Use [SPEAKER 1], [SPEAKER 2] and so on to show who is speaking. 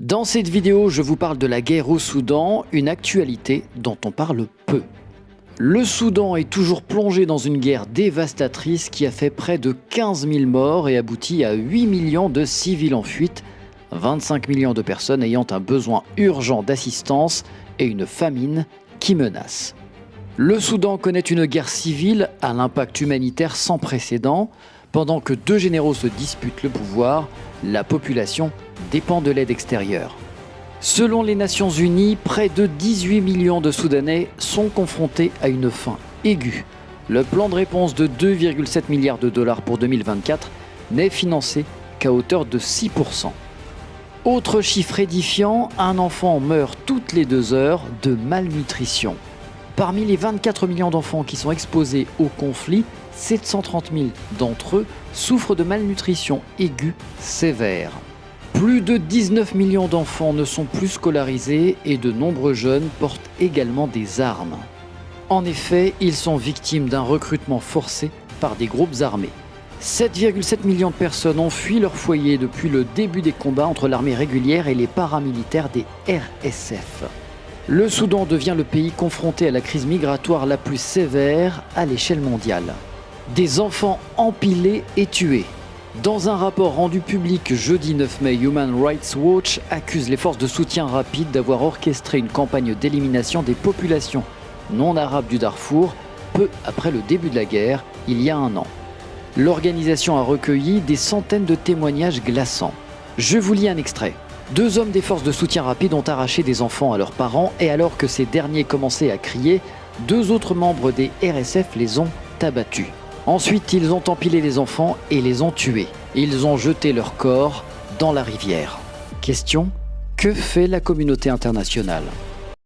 [SPEAKER 1] Dans cette vidéo, je vous parle de la guerre au Soudan, une actualité dont on parle peu. Le Soudan est toujours plongé dans une guerre dévastatrice qui a fait près de 15 000 morts et abouti à 8 millions de civils en fuite, 25 millions de personnes ayant un besoin urgent d'assistance et une famine qui menace. Le Soudan connaît une guerre civile à l'impact humanitaire sans précédent. Pendant que deux généraux se disputent le pouvoir, la population dépend de l'aide extérieure. Selon les Nations Unies, près de 18 millions de Soudanais sont confrontés à une faim aiguë. Le plan de réponse de 2,7 milliards de dollars pour 2024 n'est financé qu'à hauteur de 6%. Autre chiffre édifiant, un enfant meurt toutes les 2 heures de malnutrition. Parmi les 24 millions d'enfants qui sont exposés au conflit, 730 000 d'entre eux souffrent de malnutrition aiguë sévère. Plus de 19 millions d'enfants ne sont plus scolarisés et de nombreux jeunes portent également des armes. En effet, ils sont victimes d'un recrutement forcé par des groupes armés. 7,7 millions de personnes ont fui leur foyer depuis le début des combats entre l'armée régulière et les paramilitaires des RSF. Le Soudan devient le pays confronté à la crise migratoire la plus sévère à l'échelle mondiale. Des enfants empilés et tués. Dans un rapport rendu public jeudi 9 mai, Human Rights Watch accuse les forces de soutien rapide d'avoir orchestré une campagne d'élimination des populations non arabes du Darfour peu après le début de la guerre, il y a 1 an. L'organisation a recueilli des centaines de témoignages glaçants. Je vous lis un extrait. 2 hommes des forces de soutien rapide ont arraché des enfants à leurs parents et alors que ces derniers commençaient à crier, 2 autres membres des RSF les ont abattus. Ensuite, ils ont empilé les enfants et les ont tués. Ils ont jeté leurs corps dans la rivière. Question : que fait la communauté internationale ?